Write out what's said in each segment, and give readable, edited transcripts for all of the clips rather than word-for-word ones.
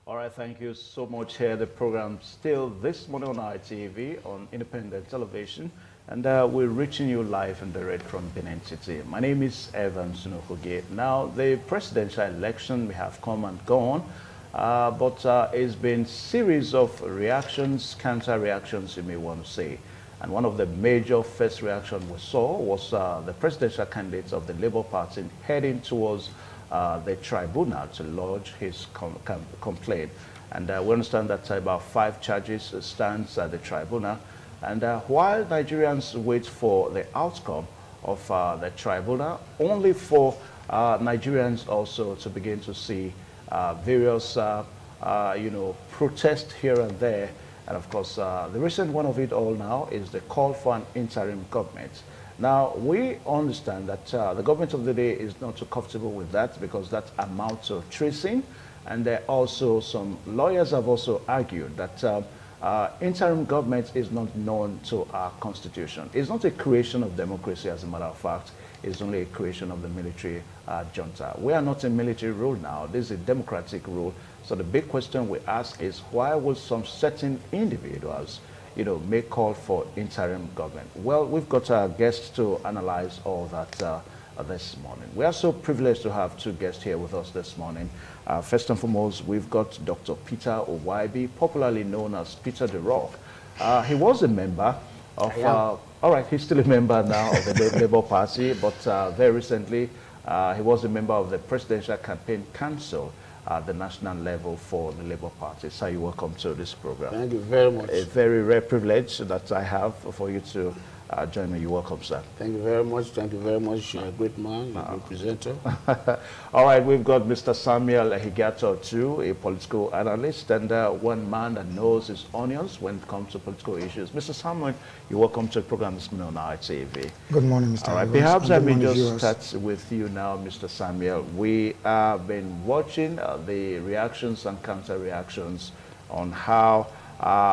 All right, thank you so much. Here, the program still this morning on ITV on independent television, and we're reaching you live and direct from Benin City. My name is Evan Sunokoge. Now, the presidential election may have come and gone, but it's been series of reactions, counter reactions, you may want to say. And one of the major first reactions we saw was the presidential candidate of the Labour Party heading towards the tribunal to lodge his complaint. And we understand that about 5 charges stands at the tribunal. And while Nigerians wait for the outcome of the tribunal, only for Nigerians also to begin to see various, protests here and there. And of course, the recent one of it all now is the call for an interim government. Now, we understand that the government of the day is not too comfortable with that because that amounts to treason. And also some lawyers have also argued that interim government is not known to our constitution. It's not a creation of democracy, as a matter of fact. It's only a creation of the military junta. We are not in military rule now. This is a democratic rule. So the big question we ask is, why will some certain individuals may call for interim government? Well, we've got our guests to analyze all that this morning. We are so privileged to have 2 guests here with us this morning. First and foremost, we've got Dr. Peter Owaibi, popularly known as Peter the Rock. He was a member of, all right, he's still a member now of the Labour Party, but very recently he was a member of the Presidential Campaign Council at the national level for the Labour Party. So you're welcome to this program. Thank you very much. A very rare privilege that I have for you to join me. You're welcome, sir. Thank you very much. Thank you very much. You're a great man, you're a great presenter. All right, we've got Mr. Samuel Higato too, a political analyst and one man that knows his onions when it comes to political issues. Mr. Samuel, you're welcome to the program this morning on ITV. Good morning, Mr. All right, perhaps I may just start with you now, Mr. Samuel. We have been watching the reactions and counter reactions on how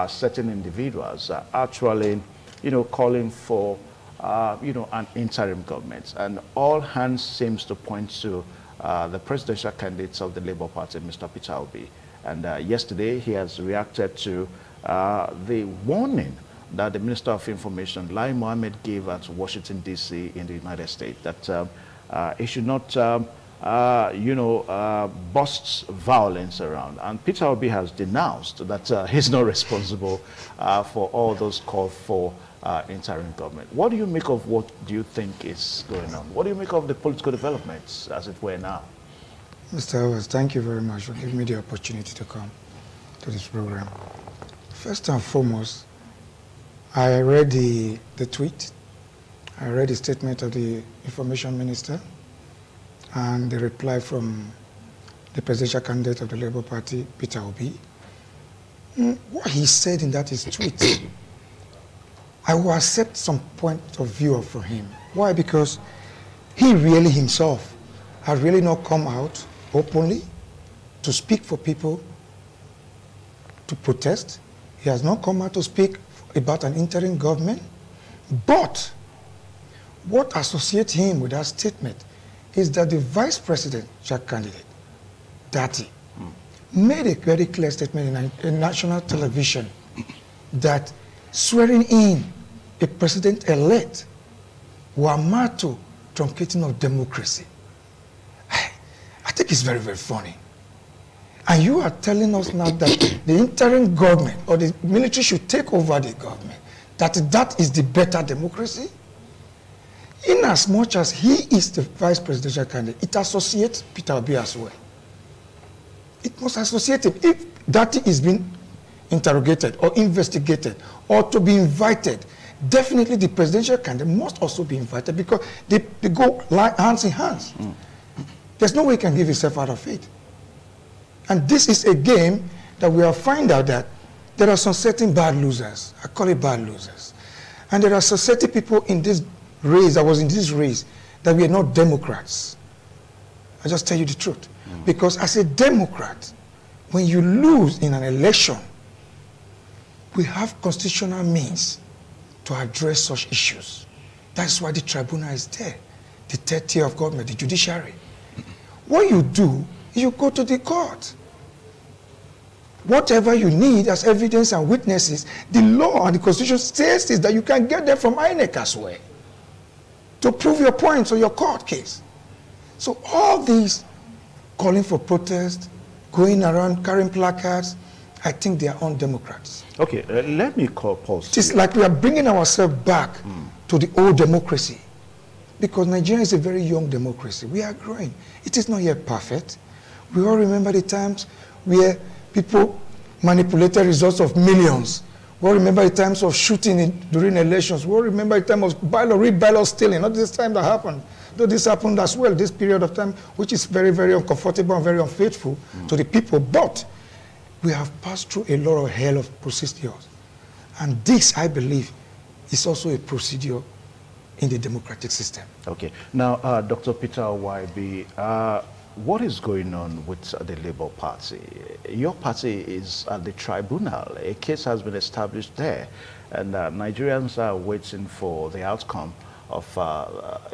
certain individuals are actually calling for, an interim government. And all hands seems to point to the presidential candidates of the Labour Party, Mr. Peter Obi. And yesterday, he has reacted to the warning that the Minister of Information, Lai Mohammed, gave at Washington, D.C. in the United States, that he should not, burst violence around. And Peter Obi has denounced that he's not responsible for all those calls for interim government. What do you make of what do you think is going on? What do you make of the political developments as it were now? Mr. Owens, thank you very much for giving me the opportunity to come to this program. First and foremost, I read the tweet, I read the statement of the Information Minister and the reply from the presidential candidate of the Labour Party, Peter Obi. What he said in that his tweet, I will accept some point of view from him. Why? Because he really himself has really not come out openly to speak for people to protest. He has not come out to speak about an interim government. But what associates him with that statement is that the vice presidential candidate, Dati, made a very clear statement in national television that swearing in a president-elect were amount to truncating of democracy. I think it's very, very funny. And you are telling us now that the interim government or the military should take over the government, that is the better democracy? In as much as he is the vice presidential candidate, it associates Peter Obi as well. It must associate him. If Dati is being interrogated or investigated or to be invited, definitely the presidential candidate must also be invited because they go hands in hands. There's no way he can give himself out of it. And this is a game that we have found out that there are some certain bad losers. I call it bad losers. And there are some certain people in this race, that was in this race, that we are not Democrats. I just tell you the truth. Because as a Democrat, when you lose in an election, we have constitutional means to address such issues. That's why the tribunal is there, the 3rd tier of government, the judiciary. What you do is you go to the court. whatever you need as evidence and witnesses, the law and the Constitution says is that you can get them from INEC as well to prove your points or your court case. So all these calling for protest, going around carrying placards, I think they are undemocrats. Okay, let me pause. It's like we are bringing ourselves back to the old democracy, because Nigeria is a very young democracy. We are growing. It is not yet perfect. We all remember the times where people manipulated results of millions. We all remember the times of shooting during elections. We all remember the time of ballot stealing. Not this time that happened. Though this happened as well, this period of time, which is very, very uncomfortable and very unfaithful to the people. But we have passed through a lot of hell of procedures. And this, I believe, is also a procedure in the democratic system. Okay. Now, Dr. Peter YB, what is going on with the Labour Party? Your party is at the tribunal. A case has been established there, and Nigerians are waiting for the outcome of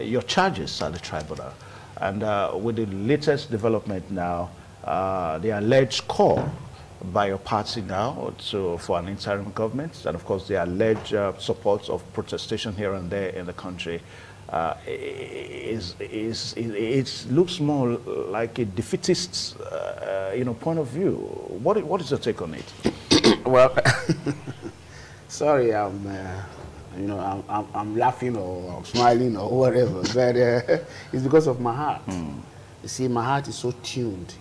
your charges at the tribunal. And with the latest development now, the alleged call by your party now for an interim government, and of course the alleged support of protestation here and there in the country, it looks more like a defeatist point of view. What is your take on it? Well, sorry, I'm laughing or I'm smiling or whatever, but it's because of my heart. You see, my heart is so tuned,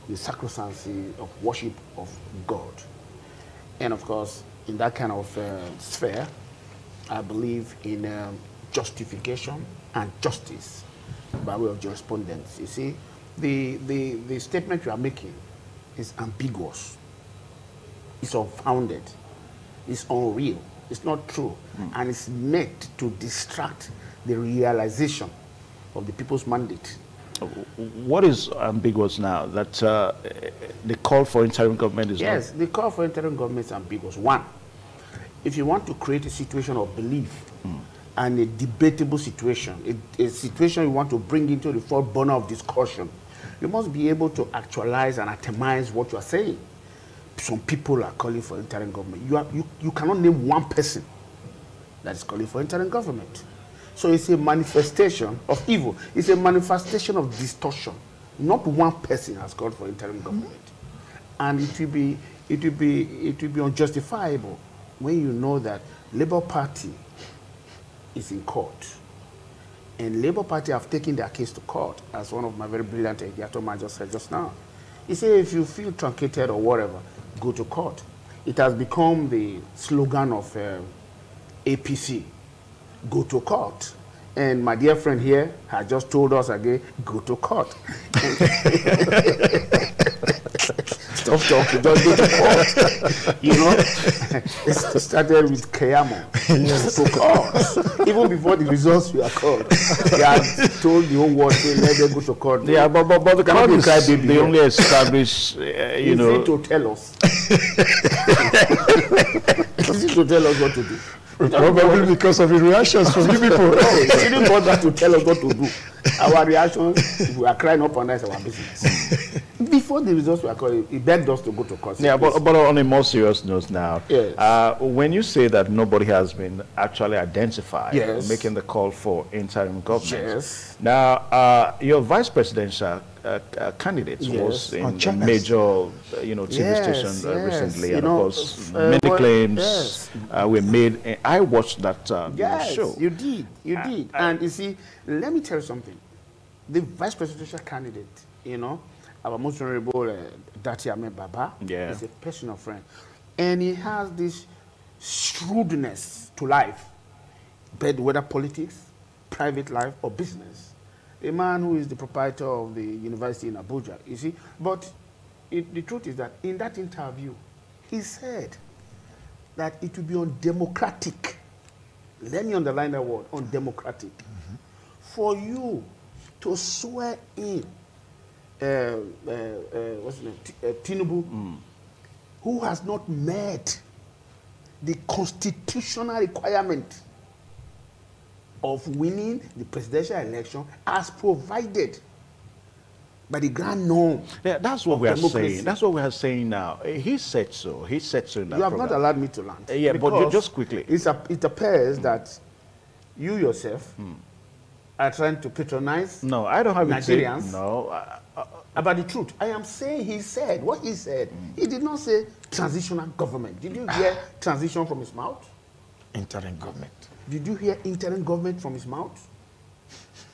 the sacrosanctity of worship of God. And of course, in that kind of sphere, I believe in justification and justice by way of jurisprudence. You see, the statement you are making is ambiguous. It's unfounded. It's unreal. It's not true. And it's meant to distract the realization of the people's mandate. What is ambiguous now? That the call for interim government is Yes, the call for interim government is ambiguous. One, if you want to create a situation of belief and a debatable situation, a situation you want to bring into the front burner of discussion, you must be able to actualize and itemize what you are saying. Some people are calling for interim government. You cannot name one person that is calling for interim government. So it's a manifestation of evil. It's a manifestation of distortion. Not one person has called for interim government. And it will be unjustifiable when you know that Labour Party is in court. And Labour Party have taken their case to court, as one of my very brilliant Yato just said just now. He said, if you feel truncated or whatever, go to court. It has become the slogan of APC. Go to court. And my dear friend here has just told us again, go to court. Stop talking, just go to court. It started with Kayamo. Yes. To court. Even before the results were called, they had told the whole world, let them go to court. Yeah, but the court is they only establish, Is it to tell us? Is it to tell us what to do? Probably because of the reactions from you people. He didn't bother to tell us what to do. Our reactions, we are crying up and down, it's our business. Before the results were called, he begged us to go to court. Yeah, but on a more serious note now, yes. When you say that nobody has been actually identified, yes, making the call for interim government, yes, now your vice presidential candidate yes, was in a major TV yes, station yes, recently, and of course many claims were made. I watched that yes, show. You did. And you see, let me tell you something. The vice presidential candidate, our most honorable Dati Ahmed Baba, is a personal friend. And he has this shrewdness to life, whether politics, private life, or business. A man who is the proprietor of the university in Abuja, you see. But the truth is that in that interview, he said that it will be undemocratic. Let me underline that word, undemocratic, for you to swear in what's his name? Tinubu, who has not met the constitutional requirement of winning the presidential election as provided by the grand norm. Yeah, that's what of we are democracy. saying. That's what we are saying now. He said so. He said so in that You have program. not allowed me to land. Yeah, but you because just quickly. It appears that you yourself are trying to patronize No, I don't have Nigerians. it. No. About the truth. I am saying he said what he said. He did not say transitional government. Did you hear transition from his mouth? Interim government. Did you hear interim government from his mouth?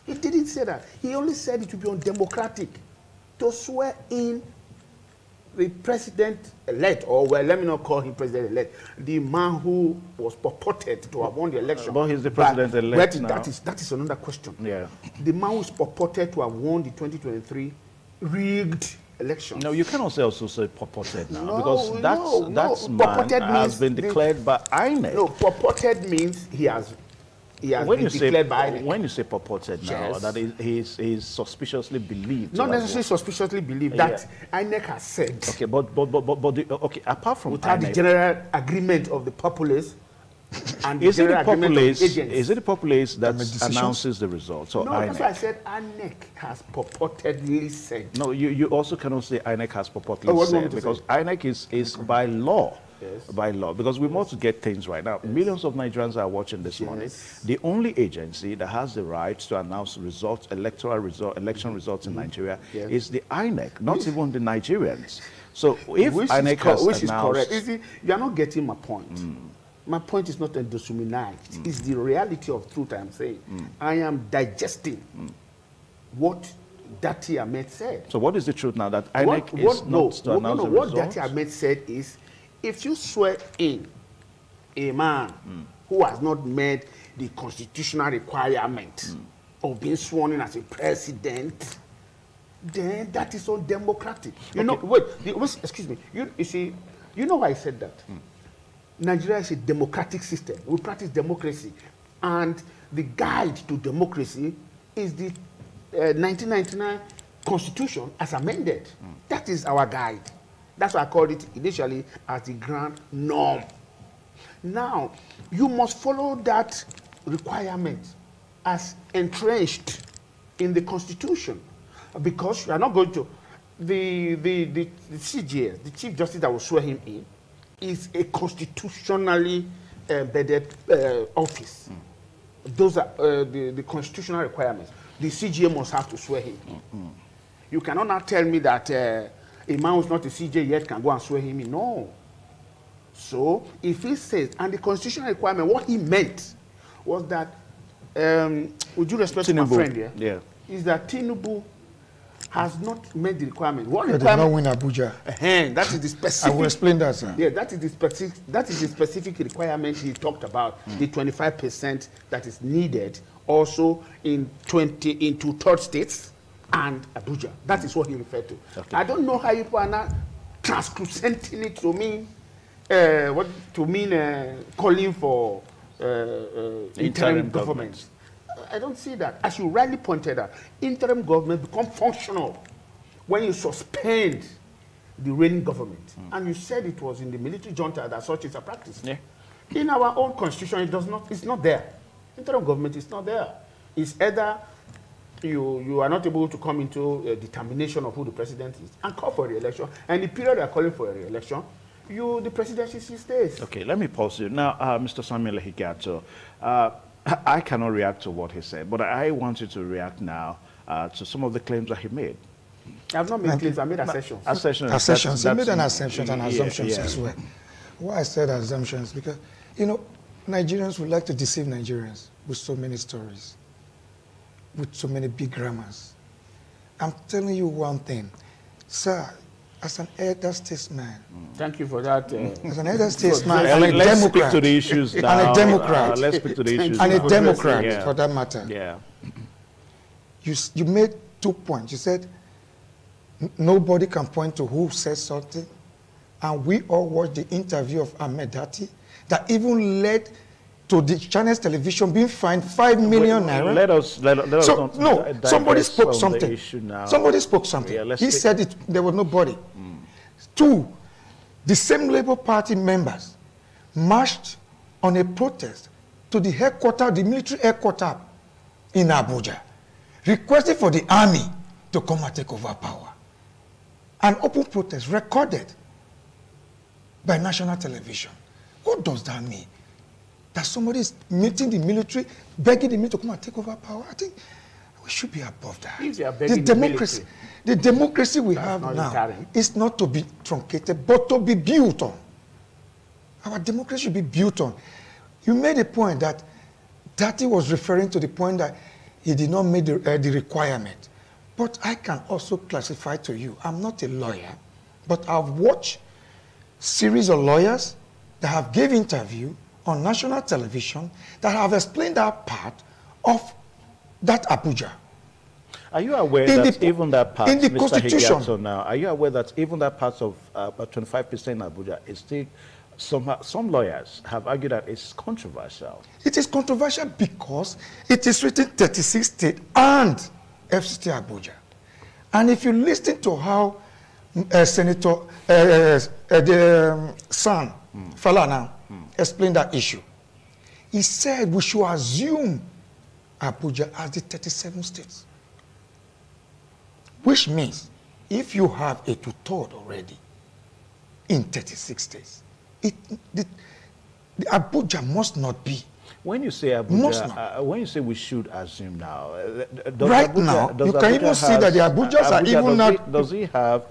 He didn't say that. He only said it would be undemocratic to swear in the president-elect, or well, let me not call him president-elect, the man who was purported to have won the election. But he's the president-elect now. That is another question. Yeah. The man who is purported to have won the 2023 rigged election. No, you cannot also say purported now, No, because that's man purported has means been declared by INEC. No, purported means he has when been declared by INEC. When you say purported now, Yes. that is he's suspiciously believed. Not to have necessarily won. suspiciously believed that INEC has said. Okay, but okay, apart from Without the INEC, general agreement of the populace and the is it the general agreement of populace? the agents. Is it the populace that make decisions? announces the results, or No, INEC? that's why I said INEC has purportedly said. No, you also cannot say INEC has purportedly Oh, what do you want said, me to because say? INEC is by law. Yes. By law, because we want to get things right now. Millions of Nigerians are watching this morning. The only agency that has the right to announce results, election results in Nigeria Yes. is the INEC, not even the Nigerians. So if Which INEC has is announced, correct. You see, you are not getting my point. My point is not endosuminized. It's the reality of truth I am saying. I am digesting what Dati Ahmed said. so what is the truth now, that INEC is not to announce the what results? Dati Ahmed said is, if you swear in a man who has not met the constitutional requirement of being sworn in as a president, then that is undemocratic. You know, excuse me. You see, you know why I said that? Nigeria is a democratic system. We practice democracy. And the guide to democracy is the 1999 Constitution as amended. That is our guide. That's why I called it initially as the grand norm. Now, you must follow that requirement as entrenched in the Constitution, because you are not going to. The CJS, the Chief Justice that will swear him in, is a constitutionally embedded office. Those are the constitutional requirements. The CJA must have to swear him in. You cannot now tell me that a man who's not a CJ yet can go and swear him in. No. So, if he says, and the constitutional requirement, what he meant was that, with due respect to my friend here, is that Tinubu has not met the requirement. What They did not win Abuja. That is the specific. I will explain that, sir. Yeah, that is the specific requirement he talked about, the 25% that is needed also in 2/3 states and Abuja. That is what he referred to. Okay. I don't know how you are now transcrucenting it to mean calling for interim government. I don't see that. As you rightly pointed out, interim government become functional when you suspend the reigning government. And you said it was in the military junta that such is a practice. Yeah. In our own constitution, it's not there. Interim government is not there. It's either you are not able to come into a determination of who the president is and call for re-election, and the period you are calling for a re-election, the presidency stays. Okay, let me pause you. Now, Mr. Samuel Higato, I cannot react to what he said, but I want you to react now to some of the claims that he made. I have not made claims, I made assertions. Assertions. He made an assumption and assumptions as well. Why I said assumptions, because, Nigerians would like to deceive Nigerians with so many stories, with so many big grammars. I'm telling you one thing, sir, as an elder statesman. Thank you for that. As an elder statesman and a let's Democrat. Speak to the issues now. And a Democrat. Let's speak to the issues And now. a Democrat, for that matter. Yeah. You made 2 points. You said nobody can point to who said something. And we all watched the interview of Ahmed Dati that even led to the channel's television being fined 5 million naira. Let us not somebody spoke something. Somebody spoke something. Yeah, he said it. There was nobody. 2, the same Labour Party members marched on a protest to the headquarters, the military headquarters in Abuja, requesting for the army to come and take over power. An open protest recorded by national television. What does that mean? That somebody is meeting the military, begging the military to come and take over power? I think we should be above that. If you are begging the democracy we have now is not to be truncated, but to be built on. Our democracy should be built on. You made a point that Tati was referring to the point that he did not make the requirement. But I can also classify to you, I'm not a lawyer, but I've watched series of lawyers that have gave interview on national television that have explained that part of that Abuja. Are you aware that even that part, in the Mr. Constitution, Higiato now, are you aware that even that part of 25% in Abuja is still, some lawyers have argued that it's controversial? It is controversial because it is written 36 states and FCT Abuja. And if you listen to how Senator San Falana explained that issue, he said we should assume Abuja as the 37 states. Which means if you have a two-third already in 36 states, the Abuja must not be. When you say Abuja, when you say we should assume now, right Abuja, now, you can even see that the Abujas are even not. Does he have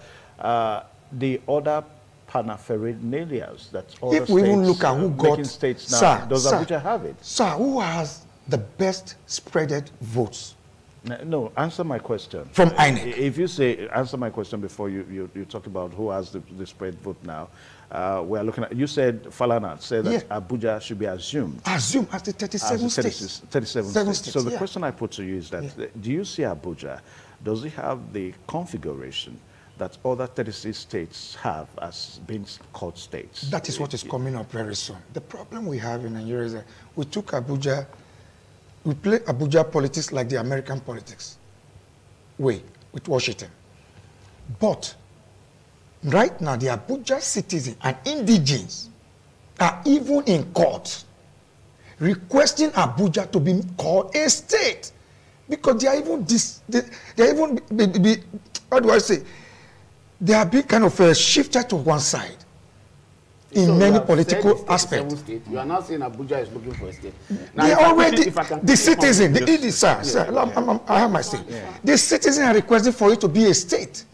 the other paraphernalias that other if we even look at who got states now, does Abuja have it? Sir, who has the best spreaded votes? No, answer my question. From INEC. If you say, answer my question before you talk about who has the spread vote now. We're looking at, you said, Falana said that Abuja should be assumed. Assumed as the 37 states. 37 states. So the question I put to you is that, do you see Abuja, does it have the configuration that other 36 states have as being called states? That is what is coming up very soon. The problem we have in Nigeria is that we took Abuja, we play Abuja politics like the American politics way with Washington. But right now, the Abuja citizens and indigenes are even in court requesting Abuja to be called a state because they are even how do I say? They are being kind of shifted to one side in many political aspects. You are not saying Abuja is looking for a state. Now, they already, the citizen, I have my say. Yeah. The citizens are requesting for it to be a state.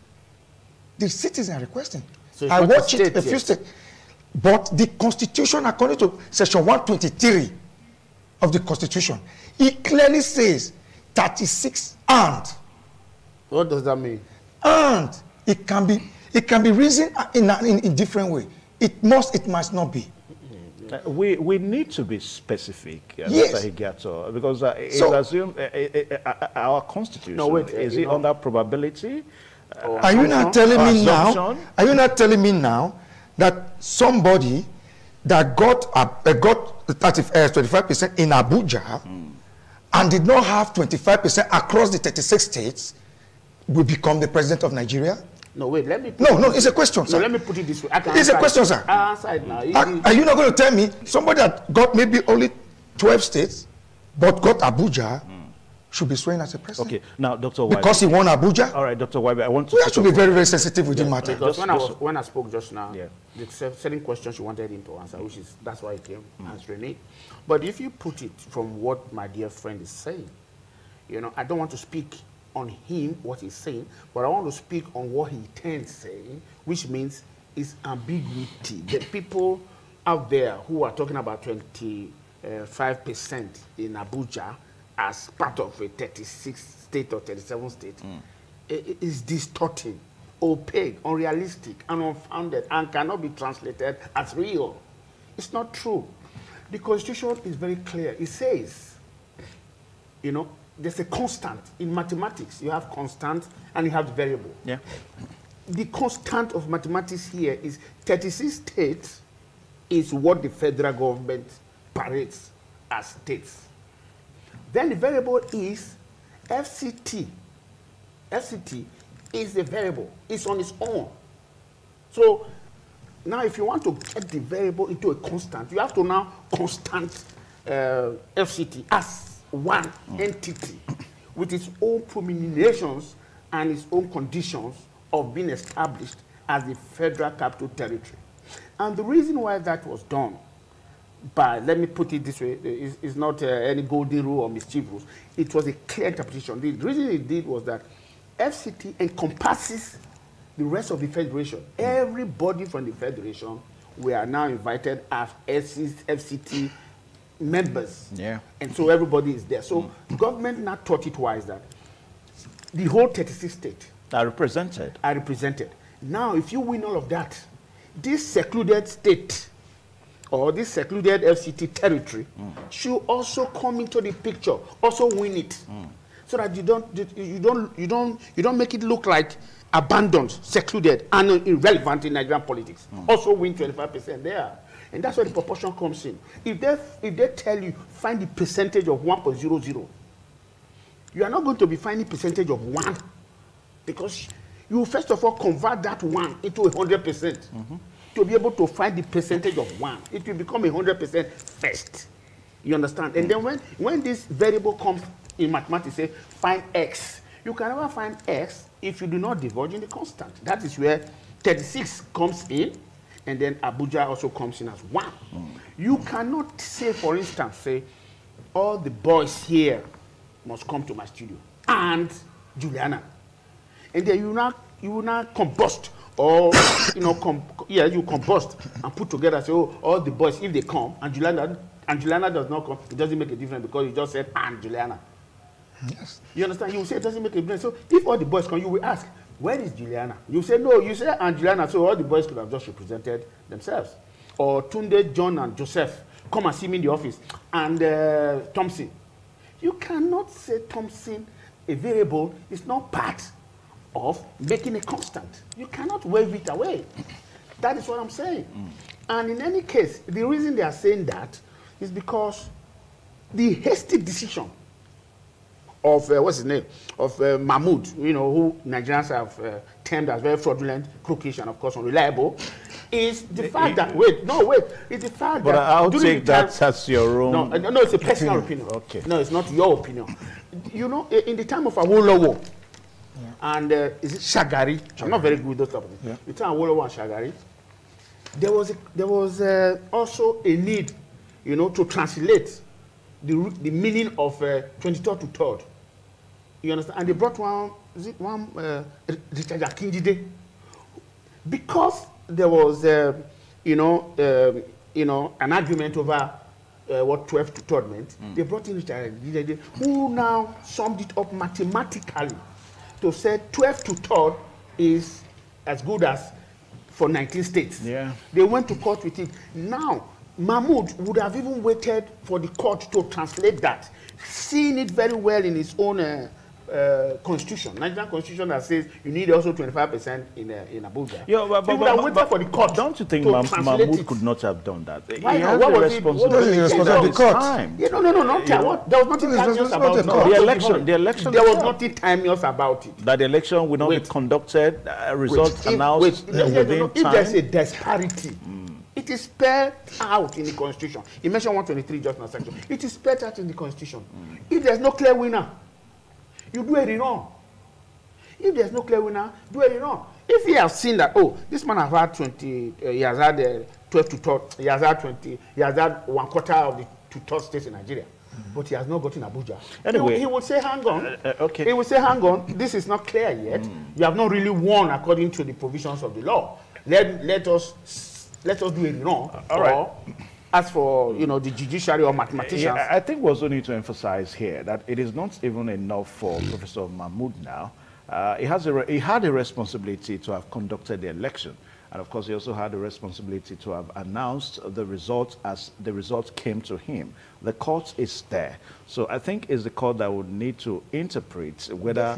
The citizens are requesting. So I watch it a few states. But the Constitution, according to Section 123 of the Constitution, it clearly says 36 and. What does that mean? And it can be reasoned in different way. It must not be. We need to be specific, yes. Mr. Higiato, because it's assumed our Constitution is it under probability. Are you not telling me now? Are you not telling me now that somebody that got 25% in Abuja and did not have 25% across the 36 states will become the president of Nigeria? No, wait, let me... No, it's a question, sir. No, let me put it this way. It's a question, sir. I'll answer it now. Are you not going to tell me somebody that got maybe only 12 states but got Abuja should be sworn as a president? Okay, now, Dr. Waibe. Because he won Abuja? All right, Dr. Waibe, I want to... We have to be very, very sensitive with the matter. Because when I spoke just now, the certain question she wanted him to answer, which is, that's why he came answering it. But if you put it from what my dear friend is saying, you know, I don't want to speak on him, what he's saying, but I want to speak on what he intends saying, which means it's ambiguity. The people out there who are talking about 25% in Abuja as part of a 36 state or 37 state is distorting, opaque, unrealistic, and unfounded, and cannot be translated as real. It's not true. The Constitution is very clear. It says, you know, there's a constant. In mathematics, you have constant and you have the variable. Yeah. The constant of mathematics here is 36 states is what the federal government parades as states. Then the variable is FCT. FCT is the variable. It's on its own. So now if you want to get the variable into a constant, you have to now constant FCT as one entity with its own promulgations and its own conditions of being established as the Federal Capital Territory. And the reason why that was done, let me put it this way, is not any golden rule or mischief rules. It was a clear interpretation. The reason it did was that FCT encompasses the rest of the Federation. Everybody from the Federation were now invited as FCT members. Yeah. And so everybody is there. So the government now thought it wise that the whole 36 states are represented. Now, if you win all of that, this secluded state or this secluded FCT territory should also come into the picture, also win it, so that you don't make it look like abandoned, secluded, and irrelevant in Nigerian politics. Also win 25% there, and that's where the proportion comes in. If they tell you find the percentage of 1.00, you are not going to be finding percentage of 1, because you first of all convert that 1 into 100%. To be able to find the percentage of 1, it will become 100% first. You understand? And then when this variable comes in mathematics, say find x, you can never find x if you do not diverge in the constant. That is where 36 comes in, and then Abuja also comes in as 1. You cannot say, for instance, say all the boys here must come to my studio and Juliana, and then you will not combust, or you combust and put together, say, oh, all the boys, if they come and Juliana does not come, it doesn't make a difference because you just said and Juliana. Yes. You understand? You will say it doesn't make a difference. So if all the boys come, you will ask, where is Juliana? You say no, you say and Juliana, so all the boys could have just represented themselves. Or Tunde, John, and Joseph come and see me in the office, and Thompson. You cannot say Thompson, a variable, is not part of making a constant. You cannot wave it away. That is what I'm saying. And in any case, the reason they are saying that is because the hasty decision of, what's his name, of Mahmoud, who Nigerians have termed as very fraudulent, crookish, and of course unreliable, is the fact that, it's the fact but that... But I'll take that as your own... No, it's a personal opinion. Okay. No, it's not your opinion. In the time of Awolowo, and is it Shagari? I'm not very good with those type of things. Yeah. The time of Awolowo and Shagari, there was also a need, to translate the meaning of 23rd to 3rd. You understand? And they brought one Richard Akinjide, because there was an argument over what 12th to 3rd meant. They brought in Richard Akinjide, who now summed it up mathematically to say 12th to 3rd is as good as for 19 states. Yeah. They went to court with it. Now, Mahmoud would have even waited for the court to translate that, seeing it very well in his own constitution, Nigerian constitution, that says you need also 25% in Abuja. Yeah, but he would have waited for the court. Don't you think Mahmoud could not have done that? Why he not? has What the was responsibility of the court? Yeah, no, not time. There was nothing timeless about it. The election. There was nothing timeless about it. That the election will not be conducted, results announced within time. If there's a disparity, it is spelled out in the constitution. You mentioned 123 just now, section. It is spelled out in the constitution. If there's no clear winner, you do a rerun. If there's no clear winner, do a rerun. If he has seen that, oh, this man has had 20, he has had 12 to 3rd, he has had 20, he has had 1/4 of the 2/3 states in Nigeria, but he has not gotten Abuja. Anyway, he will say, hang on. Okay. He will say, hang on, this is not clear yet. You have not really won according to the provisions of the law. Let us do a rerun. All right. As for the judiciary or mathematicians, yeah, I think we also need to emphasize here that it is not even enough for Professor Mahmoud now. He had a responsibility to have conducted the election, and of course he also had a responsibility to have announced the results as the results came to him. The court is there, so I think it's the court that would need to interpret whether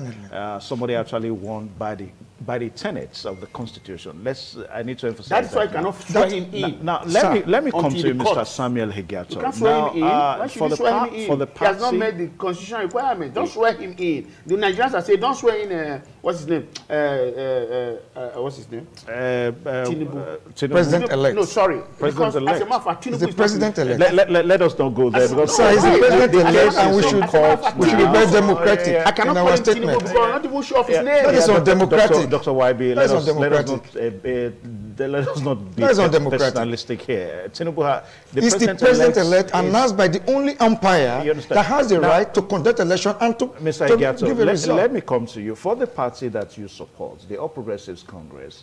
somebody actually won by the by the tenets of the Constitution. I need to emphasize That's why you cannot swear him in. Now, let me come to you, Mr. Samuel Higato. You can't swear him in. Why should you swear him in? For the He has not met the constitutional requirement. Don't swear him in. The Nigerians are saying, don't swear in, what's his name? What's his name? Tinubu. President-elect. No, sorry. President-elect. As a matter of fact, Tinubu is the president-elect. Let us not go there. Because Sir, he's the president-elect, and we should be very democratic I cannot in call our him Tinubu statement. because I'm not even sure of his name. That is undemocratic. Dr. YB, let us not be personalistic here. Tinubu, he's the president-elect announced by the only umpire that has the right to conduct election and to, Mr. to give a result. Let me come to you. For the party that you support, the All Progressives Congress,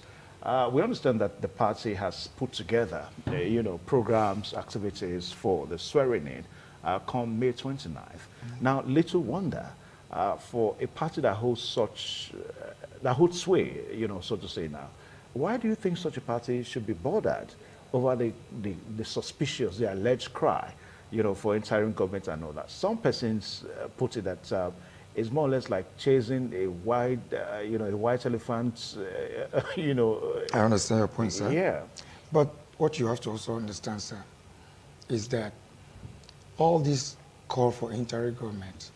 we understand that the party has put together, programs, activities for the swearing-in come May 29th. Now, little wonder for a party that holds such, that holds sway, so to say now. Why do you think such a party should be bothered over the suspicious, the alleged cry, for interim government and all that? Some persons put it that it's more or less like chasing a white elephant, I understand your point, sir. Yeah. But what you have to also understand, sir, is that all this call for interim government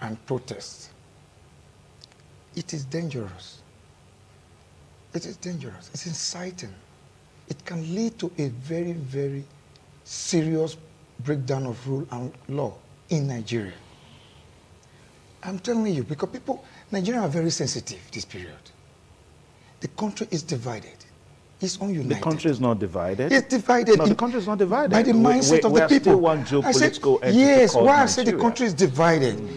and protests, it is dangerous. It is dangerous. It's inciting. It can lead to a very, very serious breakdown of rule and law in Nigeria. I'm telling you, because Nigerians are very sensitive this period. The country is divided. It's ununited. The country is not divided. It's divided. No, the country is not divided. By the mindset of the people. Still one geopolitical entity yes, called why I say the Nigeria. country is divided.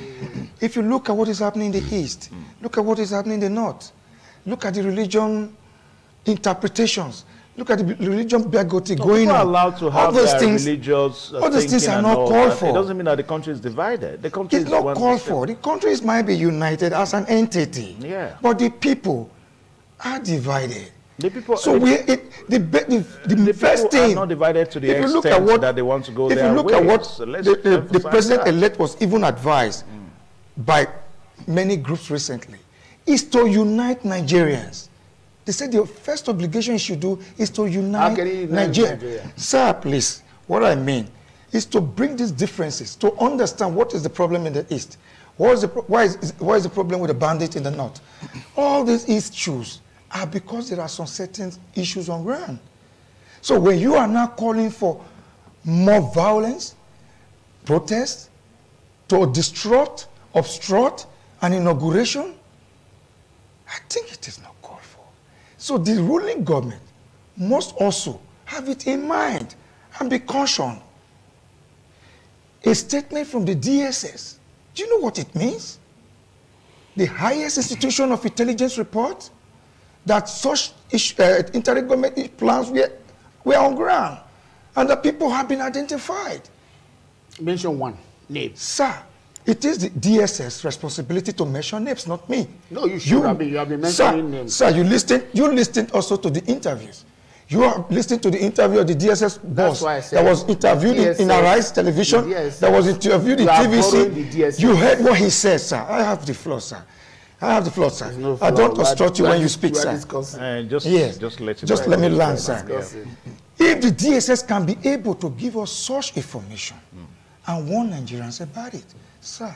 If you look at what is happening in the East, look at what is happening in the North, look at the religion interpretations, look at the religion bigotry going people on. are allowed to have all those their things, religious all those things thinking are and not all called that. for. It doesn't mean that the country is divided. The country It's is not one called system. for. The countries might be united as an entity, Yeah. but the people are divided. The people, So the first people are thing, not divided to the if you look at extent what, that they want to go if their you look ways. at what So let's the emphasize president-elect was even advised by many groups recently, is to unite Nigerians. They said the first obligation you should do is to unite Nigeria. Sir, please, what I mean is to bring these differences, to understand what is the problem in the East, why is the problem with the bandits in the North. All these issues are because there are some certain issues on ground. So when you are now calling for more violence, protest, to obstruct an inauguration, I think it is not called for. So the ruling government must also have it in mind and be cautioned. A statement from the DSS, do you know what it means? The highest institution of intelligence report, that such interim government plans were on ground and the people have been identified. Mention one name. Sir, it is the DSS responsibility to mention names, not me. No, you should have been. You have been mentioning names. Sir, you listened also to the interviews. You are listening to the interview of the DSS boss that was interviewed in Arise Television, that was interviewed in TVC. You heard what he said, sir. I have the floor, sir. I have the floor, sir. No floor. I don't obstruct you when you speak, sir. Just let me land, sir. If the DSS can be able to give us such information and warn Nigerians about it, sir,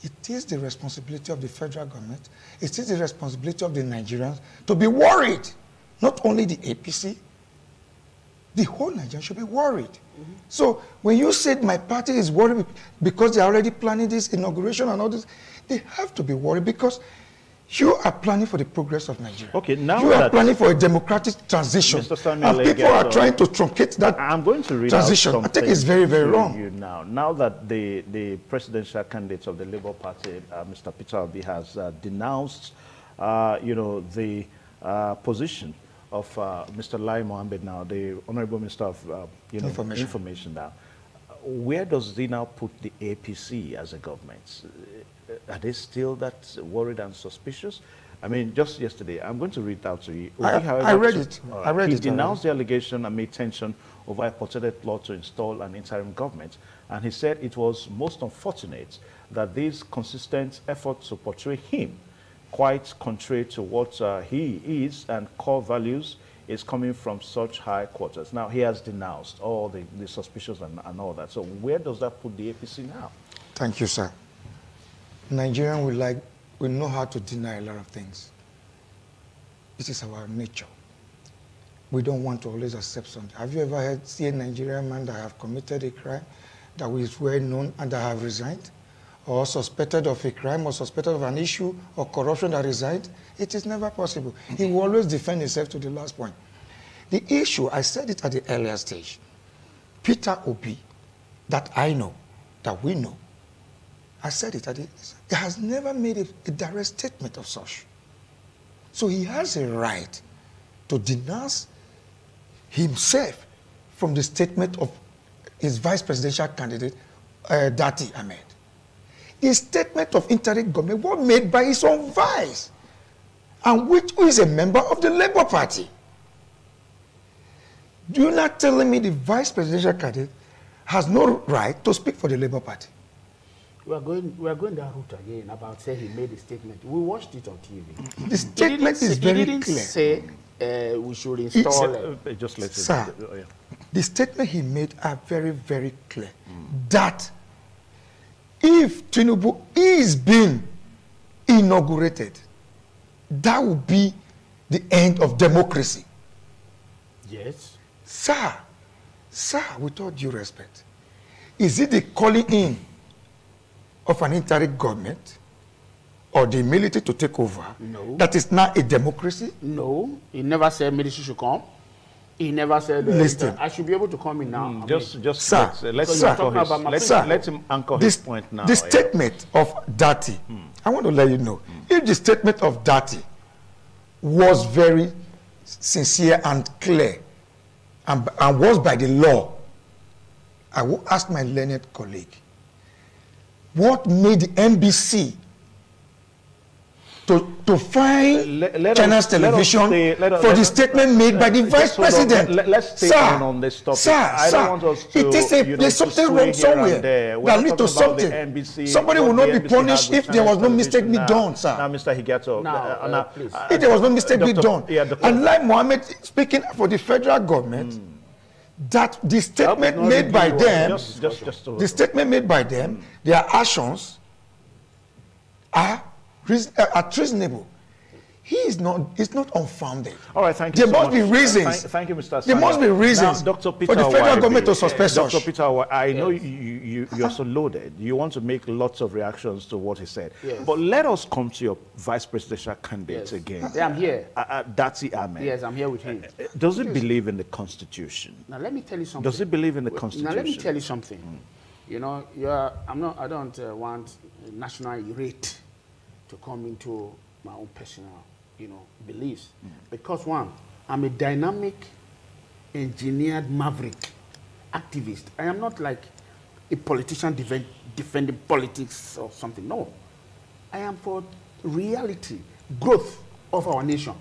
it is the responsibility of the federal government, it is the responsibility of the Nigerians to be worried. Not only the APC, the whole Nigeria should be worried. So when you said my party is worried because they're already planning this inauguration and all this, they have to be worried because you are planning for the progress of Nigeria. Okay, now you are planning for a democratic transition. And people are trying to truncate that I'm going to read transition. I think it's very, very wrong. You now that the presidential candidate of the Labour Party, Mr. Peter Obi, has denounced, the position of Mr. Lai Mohammed now, the Honorable Minister of Information now. Where does he now put the APC as a government? Are they still that worried and suspicious? I mean, just yesterday, I'm going to read out to you. I read it. I read it. He denounced the allegation amid tension over a purported law to install an interim government, and he said it was most unfortunate that these consistent efforts to portray him quite contrary to what he is and core values, is coming from such high quarters. Now, he has denounced all the suspicions and all that. So where does that put the APC now? Thank you, sir. Nigerian we know how to deny a lot of things. This is our nature. We don't want to always accept something. Have you ever seen a Nigerian man that have committed a crime that is well known and that have resigned? Or suspected of a crime or suspected of an issue or corruption that resigned? It is never possible. He will always defend himself to the last point. The issue, I said it at the earlier stage, Peter Obi, that I know, that we know, I said it at the, he has never made a direct statement of such. So he has a right to denounce himself from the statement of his vice presidential candidate, Dati Ahmed. The statement of interim government was made by his own vice, and who is a member of the Labour Party. You're not telling me the vice presidential candidate has no right to speak for the Labour Party? We are going that route again about say he made a statement. We watched it on TV. The statement is very clear. He didn't say we should install. Just let it. Sir, the statement he made are very, very clear. That if Tinubu is being inaugurated, that will be the end of democracy. Yes. Sir, with all due respect, is it the calling in of an interim government or the military to take over? No. That is now a democracy? No. He never said military should come. He never said Listen. I should be able to come in now. Let him anchor his point now. The statement of Dati, I want to let you know, if the statement of Dati was very sincere and clear and was by the law, I will ask my learned colleague, what made the NBC to find China's television for the statement made by the vice president? Let's stay on this topic. I don't want us to, there's something wrong somewhere that leads to something. Somebody will not be punished if there was no mistake be done, sir. Now, Mr. Higato, if there was no mistake be done. And like Mohammed speaking for the federal government, that the statement made by them, the statement made by them, their actions are treasonable. It's not unfounded. All right, thank you. There must be reasons. Thank you, Mr. There must be reasons now, Dr. Peter for the federal government to suspend Dr. such. Peter, I know you're so loaded. You want to make lots of reactions to what he said. Yes. But let us come to your vice presidential candidate again. Yeah, I'm here. Dati Ahmed. Yes, I'm here with him. Does he believe in the Constitution? Now let me tell you something. Does he believe in the Constitution? Now let me tell you something. You know, I don't want national irate to come into my own personal, beliefs. Because one, I'm a dynamic, engineered maverick activist. I am not like a politician defending politics or something. No. I am for reality, growth of our nation.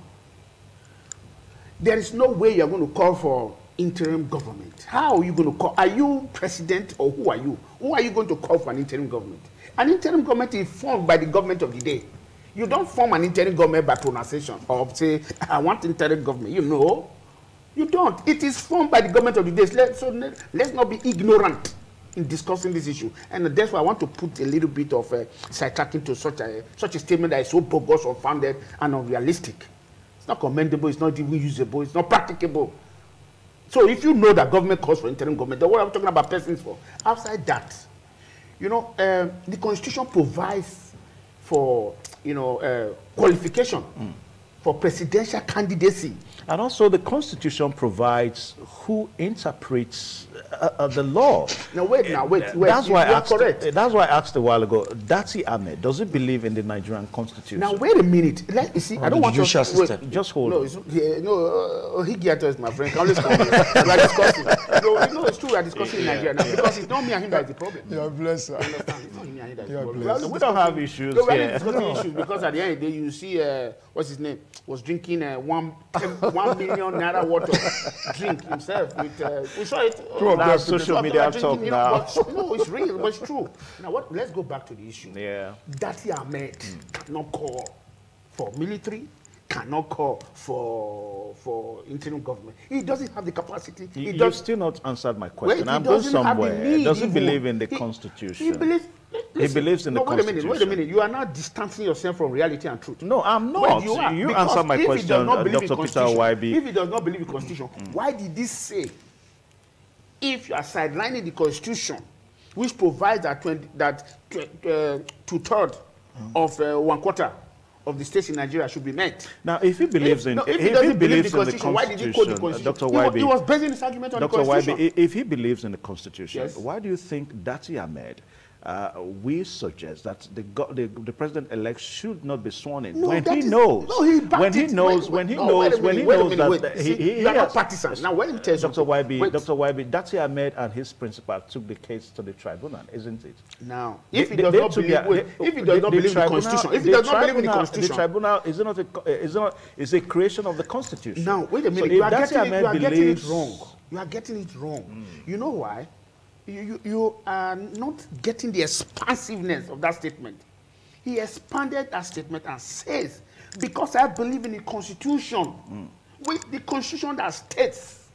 There is no way you're going to call for interim government. How are you going to call? Are you president or who are you? Who are you going to call for an interim government? An interim government is formed by the government of the day. You don't form an interim government by pronunciation or say, I want interim government. You know, you don't. It is formed by the government of the day. So let's not be ignorant in discussing this issue. And that's why I want to put a little bit of sidetracking to such a statement that is so bogus, unfounded, and unrealistic. It's not commendable. It's not even usable. It's not practicable. So if you know that government calls for interim government, then what are we talking about persons for? Outside that, the Constitution provides for qualification for presidential candidacy. And also the Constitution provides who interprets the law. Now wait. That's why I asked a while ago, Dati Ahmed, does he believe in the Nigerian Constitution? Now wait a minute. You see, I don't want to... Just hold on. Higiato is my friend. Can we are discussing. No, it's true we are discussing in Nigeria now because it's not me and him that is the problem. You're blessed, sir. Understand? It's not me and him that is the problem. Blessed. We don't have issues here. here. We're discussing issues because at the end of the day, you see, what's his name, was drinking 1 million naira worth of drink himself. We saw it. That's social media talk now. No, it's real, but it's true. Now, let's go back to the issue. Yeah. Dati Ahmed cannot call for military, cannot call for interim government. He doesn't have the capacity. You've still not answered my question. Wait, I'm going somewhere. Does he even. believe in the Constitution? He believes. He believes in the Constitution. Wait a minute. You are not distancing yourself from reality and truth. No, I'm not. Well, you answer my question, Dr. Peter YB. If he does not believe in the Constitution, why did this say, if you are sidelining the Constitution, which provides that two-thirds of 1/4 of the states in Nigeria should be met. Now, if he believes in, if he doesn't believe in the Constitution, why did he quote the Constitution? Dr. YB, He was basing his argument on the Constitution. Dr. YB, if he believes in the Constitution, yes, why do you think Dati Ahmed we suggest that the president-elect should not be sworn in when he knows that he are not partisan. Now, let me tell you Dr. YB, Dati Ahmed and his principal took the case to the tribunal, isn't it? Now, if he does not believe in the Constitution, if he does not believe in the Constitution, the tribunal is a creation of the Constitution. Now, wait a minute, so you are getting it wrong. You are getting it wrong. You know why? You are not getting the expansiveness of that statement. He expanded that statement and says, because I believe in the Constitution, with the Constitution that states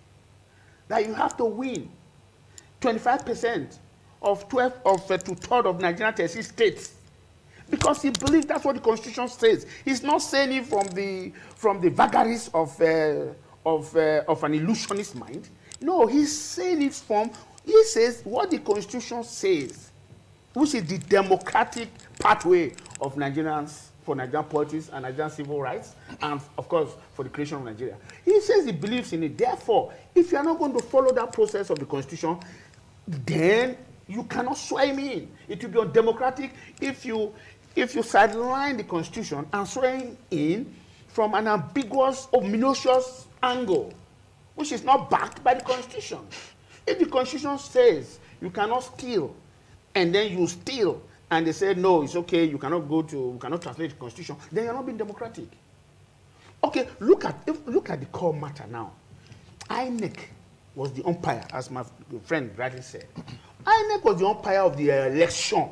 that you have to win 25% of 2/3 of Nigerian 36 states. Because he believes that's what the Constitution says. He's not saying it from the vagaries of an illusionist mind. No, he's saying it from. He says what the Constitution says, which is the democratic pathway of Nigerians, for Nigerian politics and Nigerian civil rights, and of course for the creation of Nigeria. He says he believes in it. Therefore, if you are not going to follow that process of the Constitution, then you cannot swear him in. It will be undemocratic if you sideline the Constitution and swear him in from an ambiguous, obnoxious angle, which is not backed by the Constitution. If the Constitution says you cannot steal, and then you steal, and they say, no, it's okay, you cannot translate the Constitution, then you're not being democratic. Okay, look at the core matter now. INEC was the umpire, as my friend rightly said. INEC was the umpire of the election.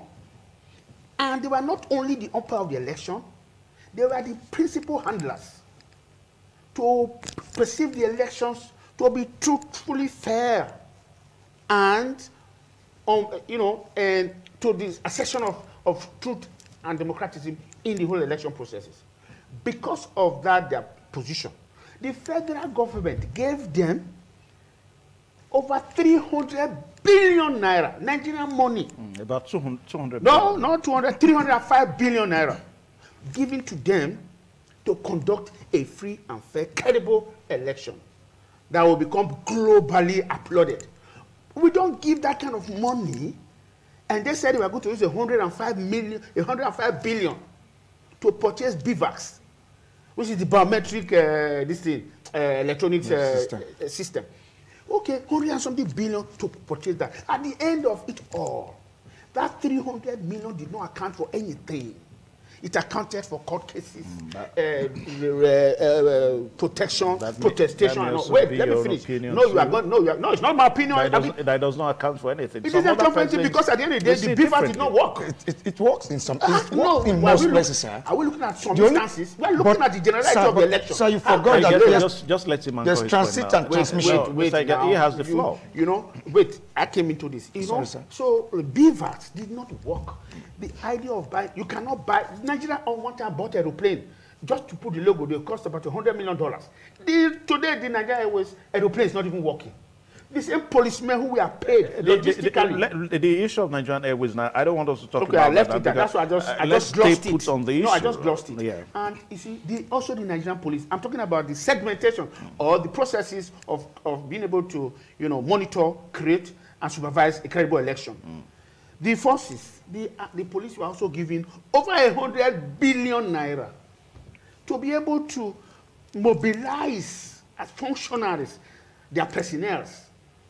And they were not only the umpire of the election, they were the principal handlers to perceive the elections to be truthfully fair, and and to the assertion of truth and democratism in the whole election processes. Because of that, their position, the federal government gave them over 300 billion naira, Nigerian money. About 200 No, not 200, 305 billion naira, given to them to conduct a free and fair, credible election that will become globally applauded. We don't give that kind of money, and they said we are going to use 105 billion to purchase BVAX, which is the biometric electronic system. Okay, 100 and something billion to purchase that. At the end of it all, that 300 million did not account for anything. It accounted for court cases, protection, protestation. Wait, let me finish. No, it's not my opinion. That does not account for anything. It doesn't account for anything because at the end of the day, the BVAS did not work. It works in some. In most places, sir. Are we looking at some instances? We are looking at the generality of the election. So you forgot that just let him there's transit and transmission. Wait, he has the floor. Wait, I came into this. So BVAS did not work. The idea of buying, you cannot buy. Nigeria on one time bought aeroplane just to put the logo. They cost about $100 million. Today, the Nigeria Airways aeroplane is not even working. The same policemen who were paid logistically. The issue of Nigerian Airways now, I don't want us to talk about I left it there. That's why I just glossed it. On the issue. No, I just glossed it. Yeah. And you see, also the Nigerian police, I'm talking about the segmentation or the processes of being able to, monitor, create, and supervise a credible election. The forces, the police were also given over 100 billion naira to be able to mobilize as functionaries their personnel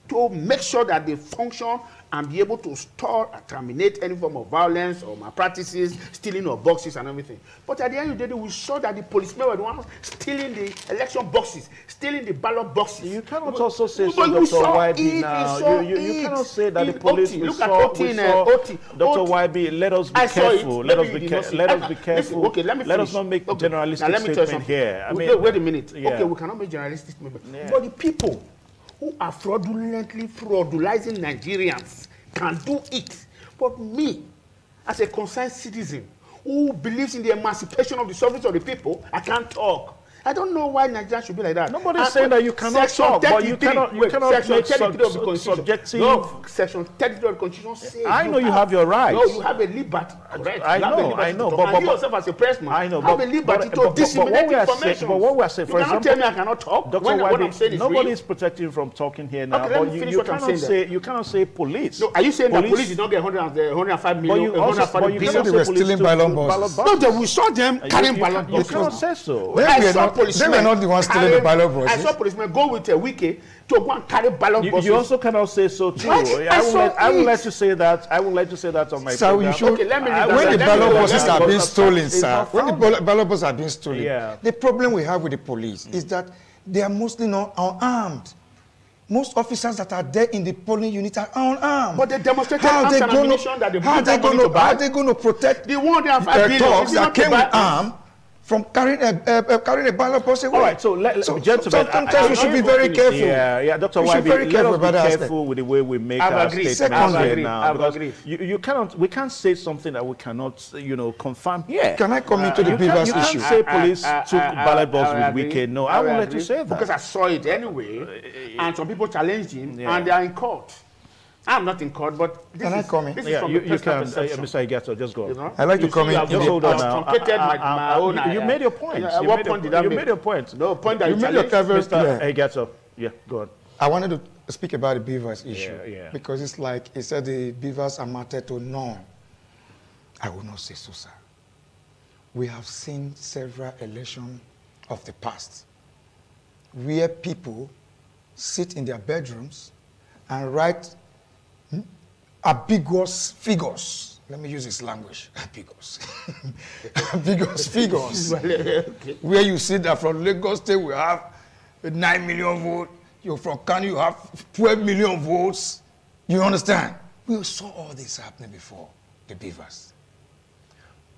to make sure that they function and be able to store and terminate any form of violence or malpractices, stealing of boxes and everything. But at the end of the day, we saw that the policemen were the ones stealing the election boxes, stealing the ballot boxes. You cannot also say but so, Dr. YB, now. You cannot say that the police, we saw Dr. YB, let us be careful. Let us be careful. Okay, let me finish. Let us not make generalistic statement here. I mean, wait a minute. Yeah. Okay, we cannot make generalistic statement. Yeah. But the people who are fraudulently fraudulizing Nigerians can do it. But me, as a concerned citizen who believes in the emancipation of the sovereignty of the people, I can't talk. I don't know why Nigeria should be like that. Nobody's saying that you cannot talk, but you cannot make subjective. No, Section 33 of the Constitution says I know you have your rights. No, you have a liberty. Correct. I know. But you yourself as a pressman, I know, have a liberty to disseminate information. But what we are saying, for example, you cannot tell me I cannot talk. Dr. What I'm saying is nobody is protecting you from talking here now. Okay, let me finish what I'm saying. You cannot say police. No, are you saying that police did not get 105 million? But you said they were stealing ballot boxes. No, we saw them carrying ballot boxes. You cannot say so. They were not the ones stealing the ballot boxes. I saw policemen go with a wiki to go and carry ballot boxes. You also cannot say so too. I will let you say that. I will let you say that on my program. Okay, let me when the ballot boxes are being stolen, sir, when the ballot boxes are being stolen, the problem we have with the police is that they are mostly not unarmed. Most officers that are there in the polling unit are unarmed. But they demonstrated arms and ammunition that they how are they going to protect the one that thugs that came with arms from carrying a ballot box away? All right, so gentlemen, sometimes we should be very careful. Yeah, Dr. YB, let us be careful with the way we make our statements now. Because you cannot, we can't say something that we cannot, confirm here. Can I come into the Beavers issue? You can't say police took ballot box with Wike. No, I won't let you say that. Because I saw it anyway, and some people challenged him, and they are in court. I'm not in court, but this can I come in? Yeah, you can, Mr. Igato, just go. I'd like to come in. Just hold on now. You made your point. What point did I make? You made your point. No point that you made your cover. Mr. Igato, yeah, go on. I wanted to speak about the Beavers issue Yeah. because it's like he said the Beavers amounted to none. I will not say so, sir. We have seen several elections of the past where people sit in their bedrooms and write ambiguous figures. Let me use this language. Ambiguous. Ambiguous figures. Where you see that from Lagos State we have 9 million votes. You're from Kano, you have 12 million votes. You understand? We saw all this happening before, the Beavers.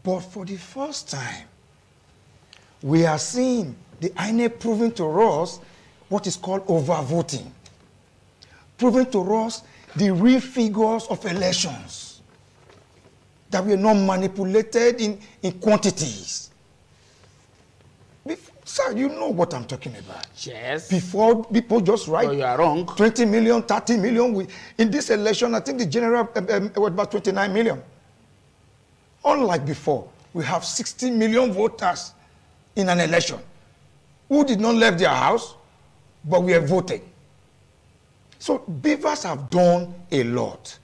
But for the first time, we are seeing the INEC proving to us what is called overvoting. Proving to us the real figures of elections, that we are not manipulated in quantities. Sir, you know what I'm talking about. Yes. Before, people just write. No, you are wrong. 20 million, 30 million. In this election, I think the general was about 29 million. Unlike before, we have 60 million voters in an election who did not leave their house, but we have voted. So Beavers have done a lot.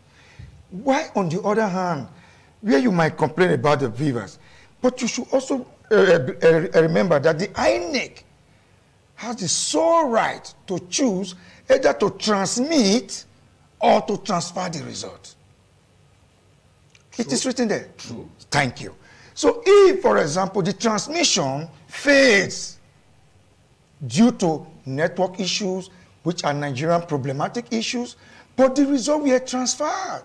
Why, on the other hand, where you might complain about the Beavers, but you should also remember that the INEC has the sole right to choose either to transmit or to transfer the result. True. It is written there. True. Thank you. So if, for example, the transmission fails due to network issues, which are Nigerian problematic issues, but the result we are transferred.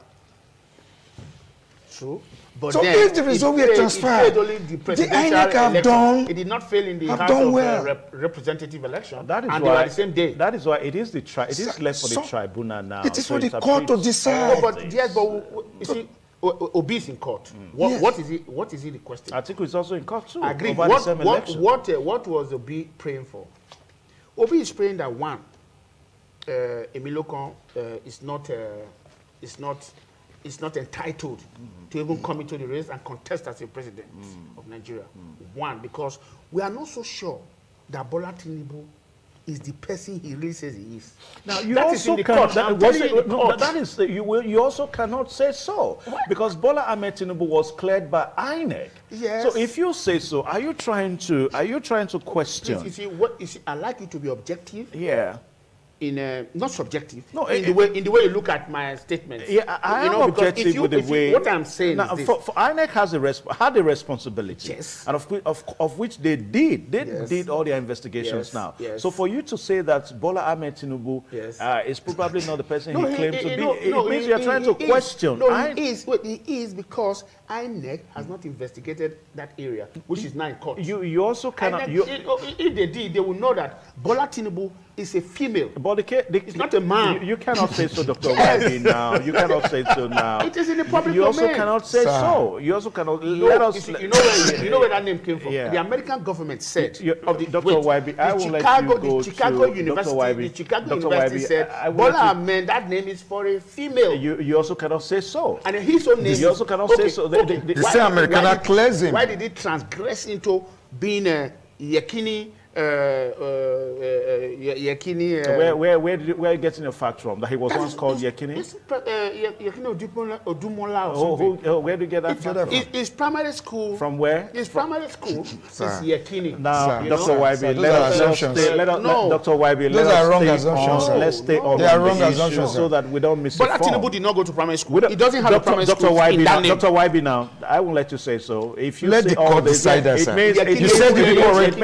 True. But so if the result we are transferred, the INEC have done. It did not fail in the House of Representative election. That is and why the same day. That is why it is left for the tribunal now. It is for the court to decide. No, but yes, but you see, Obi is in court. What is he requesting? Atiku is also in court too. I agree. Over the same election. What was Obi praying for? Obi is praying that one, Emilokon is not entitled to even come into the race and contest as a president of Nigeria. One, because we are not so sure that Bola Tinubu is the person he really says he is. Now you also cannot. You also cannot say so. What? Because Bola Ahmed Tinubu was cleared by INEC. Yes. So if you say so, are you trying to question? Please, you see, I like you to be objective. Yeah. not subjective. No, in the way you look at my statements. Yeah, I am objective with the way. What I'm saying now, is this. for INEC had a responsibility, Yes. and of which they did. They Yes. did all their investigations Yes. now. Yes. So for you to say that Bola Ahmed Tinubu Yes. is probably not the person No, he claimed to be, no, it means you are trying to question. No, he is. Wait, he is because INEC has not investigated that area, which is now in court. You also cannot. If they did, they will know that Bola Tinubu is a female. But it's not a man. You cannot say so, Dr. Yes. Waibi, now. You cannot say so now. It is in the public You also domain. cannot say Sir. so. You also cannot. No, let us. you know where that name came from. Yeah. The American government said Dr. Waibi, I will let you go the Chicago to University, Dr. Waibi. the Chicago Dr. University Waibi, said I will Bola let you- Ahmed, that name is for a female. You also cannot say so. And his own name. You also cannot say so. The same American clears him. Why did he transgress into being a Yekini? Yekini. Where are you getting your fact from? That he was once called Yekini? Yekini Odumola or something. Where do you get that fact from? His primary school. From where? His primary school is Sir. Yekini. Now, Sir, Dr. sir, Waibi, sir, those let are us assumptions. stay. No. Dr. Waibi, Those let are wrong us stay assumptions, on. sir. Let's stay on They are the wrong issue assumptions, so sir. that we don't miss it. Bola Tinubu did not go to primary school. We don't- He doesn't have a primary Dr. school Waibi in that name. Dr. Waibi now, I won't let you say so. If you Let say the all court this, decide that, it sir. means You said you already-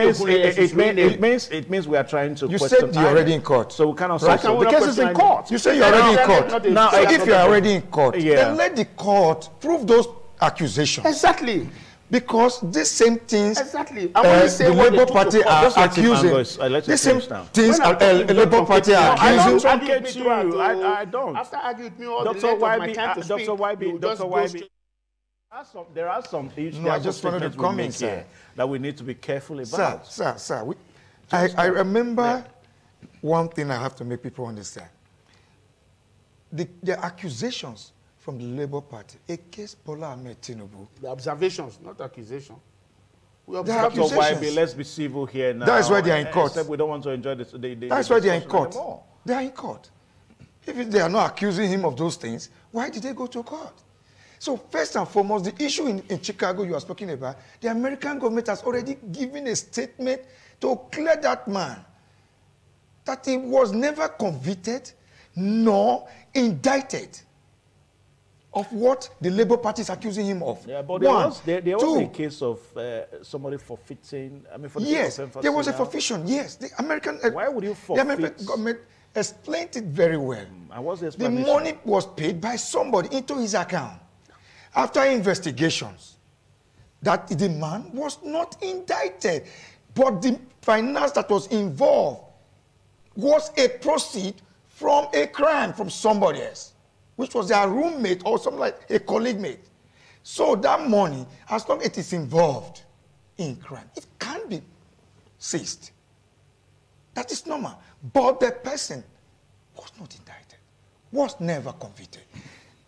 it means we are trying to You question said you're already in court. So we cannot Right. say so. The Cannot case is in question court. You say you're already in court. Now, So if you're already in court, Yeah. then let the court prove those accusations. Exactly. Because these same things Exactly. And when you say the what they Labour took Party to court, are just let him accusing. Angus, let him These same finish now. things When I'm talking the Labour Party are I don't accusing. argue Argue with me throughout, you. I don't. After arguing with me all Dr. the length of my Waibi, time to speak, Dr. Waibi, you just Dr. go Waibi. straight- There are some issues. No, there I are some just wanted to statements we come in, make sir. here that we need to be careful about. Sir. I remember one thing I have to make people understand. The accusations from the Labour Party against Bola Ahmed Tinubu. The observations, not accusation. We They observe are Dr. accusations. Waibi, let's be civil here now. That is why they are in court. Except we don't want to enjoy the That's why they are in discussion court. anymore. They are in court. If they are not accusing him of those things, why did they go to court? So first and foremost, the issue in Chicago you are speaking about, the American government has already given a statement to clear that man that he was never convicted nor indicted of what the Labour Party is accusing him of. Yeah, but One. there was Two. a case of somebody forfeiting. I mean, for the Yes, sake of there was a emphasis now. forfeition. Yes, the American. Why would you The American forfeit? government explained it very well. And what's the The explanation? money was paid by somebody into his account after investigations that the man was not indicted, but the finance that was involved was a proceed from a crime from somebody else, which was their roommate or something like a colleague mate. So that money, as long as it is involved in crime, it can be seized. That is normal. But the person was not indicted, was never convicted.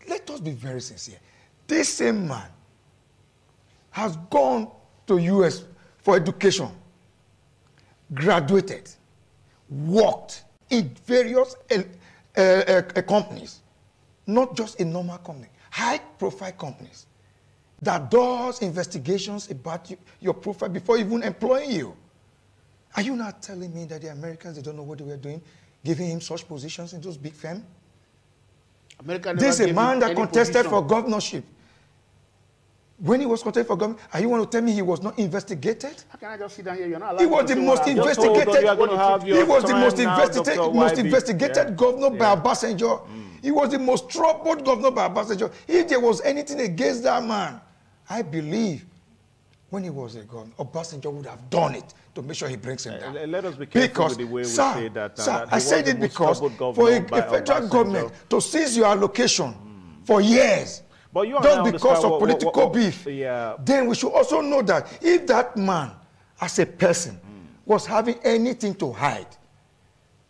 Let us be very sincere. This same man has gone to US for education, graduated, worked in various companies, not just a normal company, high-profile companies that does investigations about your profile before even employing you. Are you not telling me that the Americans, they don't know what they were doing, giving him such positions in those big firms? This is a man that contested for governorship. When he was contested for government, are you want to tell me he was not investigated? How can I just sit down here? You're not allowed He was to the say most what I- investigated. You are going to have He your was the time most now, investigated, Dr. most Waibi. investigated Yeah. governor by Yeah. Obasanjo. He was the most troubled governor by Obasanjo. If there was anything against that man, I believe when he was a governor, Obasanjo would have done it to make sure he brings him down. Let us be careful with the way we say that. Sir, that he I was said the it most because troubled for governor a by federal Obasanjo. government to seize your allocation for years, But you just understand because of what- political beef, Yeah. then we should also know that if that man, as a person, was having anything to hide,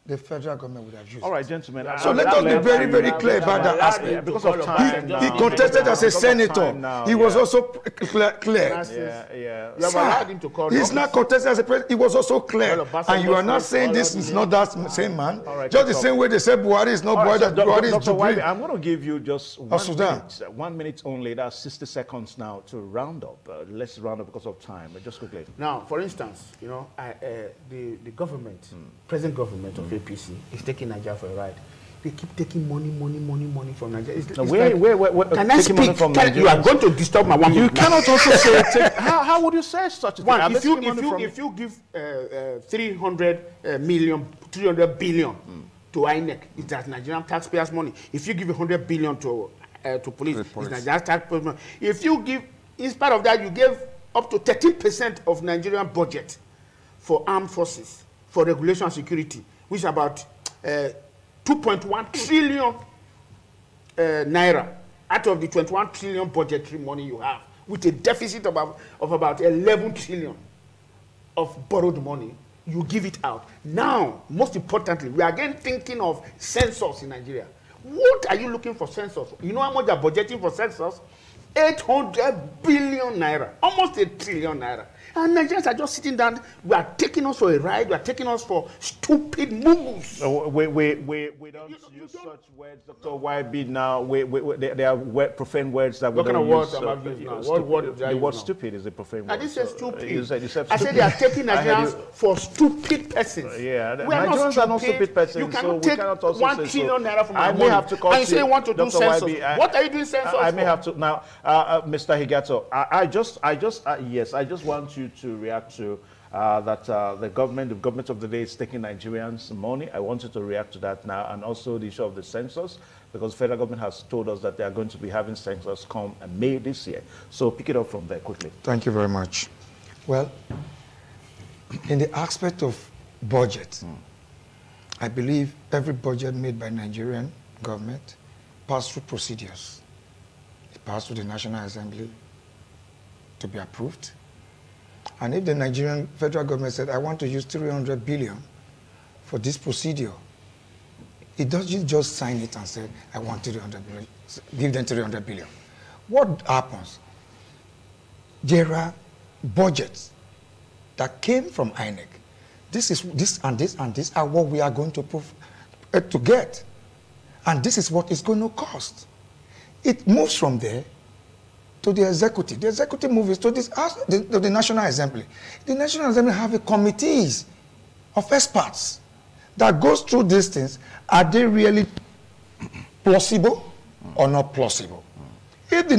the federal government would have used All right, it. gentlemen. So let us be very, very clear about that aspect. Because of time now. He contested as a Because of senator. time now, He was yeah. also clear. Yeah. You have allowed him to call He's office. not contested as a president. He was also clear. Well, Obasanjo And you are not said saying all this of is the- not that same man. All right, Just the let's same way they said Buhari is not All right, Buhari, that so Buhari is Dr. Waibi, Jubilee. I'm going to give you just Sudan. 1 minute only. That's 60 seconds now to round up. Let's round up because of time. Just quickly. Now, for instance, the government, present government of APC is taking Nigeria for a ride. They keep taking money from Nigeria. It's where can I speak? money from Nigeria? You are going to disturb my 1 minute. You cannot also say, how would you say such a thing? One, if you give 300 billion to INEC, it's that Nigerian taxpayers' money. If you give 100 billion to police, it's Nigerian taxpayers' money. If you give, in spite of that, you give up to 13% of Nigerian budget for armed forces, for regulation and security, which is about 2.1 trillion naira out of the 21 trillion budgetary money you have, with a deficit of about 11 trillion of borrowed money. You give it out. Now, most importantly, we are again thinking of census in Nigeria. What are you looking for census? You know how much they're budgeting for census? 800 billion naira, almost 1 trillion naira. And Nigerians are just sitting down. We are taking us for a ride. We are taking us for stupid moves. We don't use such words, Dr. YB. Now, they are profane words that we don't use. The word stupid is a profane word. I didn't say stupid. You said I said they are taking Nigerians for stupid persons. Yeah, we are Nigerians are not stupid persons. You cannot take 1 trillion naira from my money. Have to and you say you want to do census. What are you doing census for? I may have to now, Mr. Higato. I just want you to react to that the government of the day is taking Nigerians' money. I want you to react to that now, and also the issue of the census, because the federal government has told us that they are going to be having census come May this year. So pick it up from there quickly. Thank you very much. Well, in the aspect of budget, I believe every budget made by Nigerian government passed through procedures. It passed through the National Assembly to be approved. And if the Nigerian federal government said, I want to use 300 billion for this procedure, it doesn't just sign it and say, I want 300 billion, give them 300 billion. What happens? There are budgets that came from INEC. This are what we are going to get. And this is what it's going to cost. It moves from there to the executive. The executive moves to the National Assembly. The National Assembly have committees of experts that goes through these things. Are they really plausible or not plausible? If the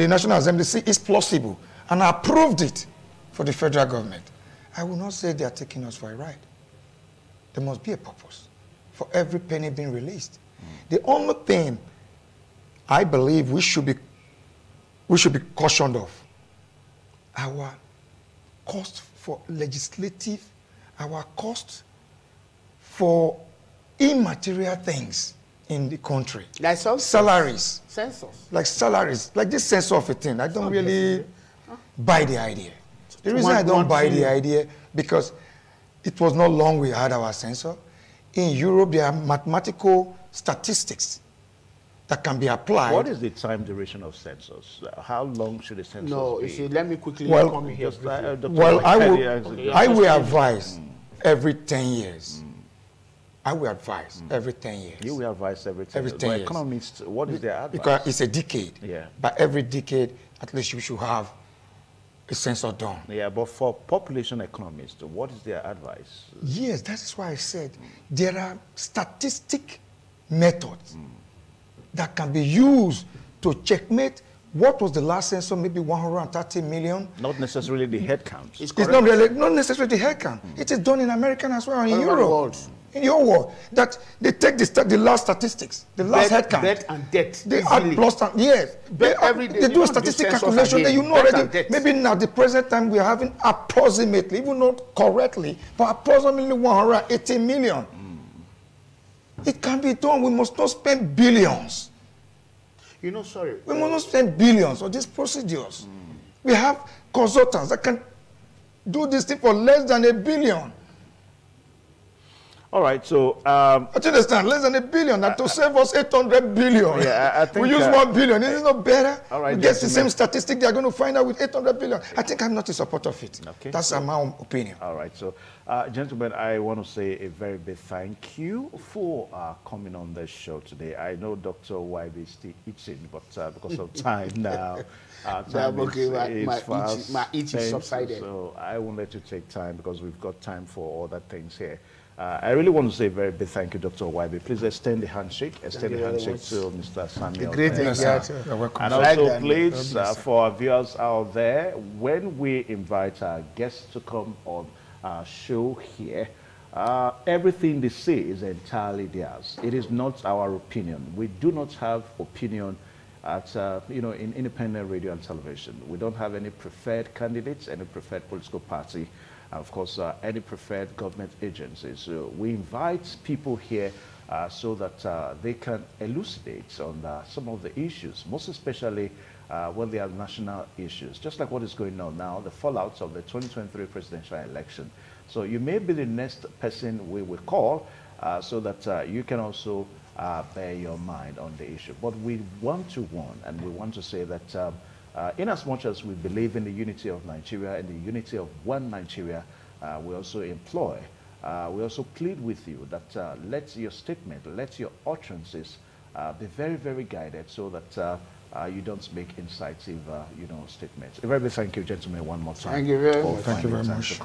National Assembly see it's plausible and approved it for the federal government, I will not say they are taking us for a ride. There must be a purpose for every penny being released. The only thing I believe we should be cautioned of, our cost for legislative, our cost for immaterial things in the country. Like salaries. Census. Like salaries. Like this census of a thing. I don't really buy the idea. The reason I don't buy the idea, because it was not long we had our census. In Europe, there are mathematical statistics that can be applied. What is the time duration of census? How long should a census be? No, you see, let me quickly come here. I will advise every 10 years. I will advise every 10 years. You will advise every 10 years. Every 10 years. Economists, what is their advice? Because it's a decade. Yeah. But every decade, at least you should have a census done. Yeah, but for population economists, what is their advice? Yes, that's why I said there are statistic methods that can be used to checkmate what was the last census, maybe 130 million. Not necessarily the head count. It's not necessarily the head count. It is done in America as well, in Europe. In your world, that they take the last statistics, the last head count. Bet and debt. They add plus, yes. They do a statistic calculation that you know already. Maybe now, the present time, we are having approximately, even not correctly, but approximately 180 million. It can be done. We must not spend billions. You know, sorry. We must not spend billions on these procedures. We have consultants that can do this thing for less than $1 billion. All right, so But you understand, less than $1 billion, and to save us 800 billion. Yeah, I think we use 1 billion. Is it not better? All right, we get the same statistic they are going to find out with 800 billion. I think I'm not in support of it. Okay. That's my own opinion. All right, so gentlemen, I want to say a very big thank you for coming on the show today. I know Dr. YB is still itching, but because of time now, time my itch is subsided. So I won't let you take time because we've got time for other things here. I really want to say a very big thank you, Dr. YB. Please extend the handshake. Extend the handshake to Mr. Samuel. Great You're welcome. And also, please, for our viewers out there, when we invite our guests to come on our show here, everything they say is entirely theirs. It is not our opinion. We do not have opinion at, in independent radio and television. We don't have any preferred candidates, any preferred political party, and of course, any preferred government agencies. So we invite people here so that they can elucidate on some of the issues, most especially when they are national issues, just like what is going on now, the fallouts of the 2023 presidential election. So you may be the next person we will call so that you can also bear your mind on the issue. But we want to warn, and we want to say that in as much as we believe in the unity of Nigeria and the unity of one Nigeria, we also employ, we also plead with you that let your statement, let your utterances be very, very guided so that you don't make incisive, statements. A very big thank you, gentlemen, one more time. Thank you very much. Thank you very much.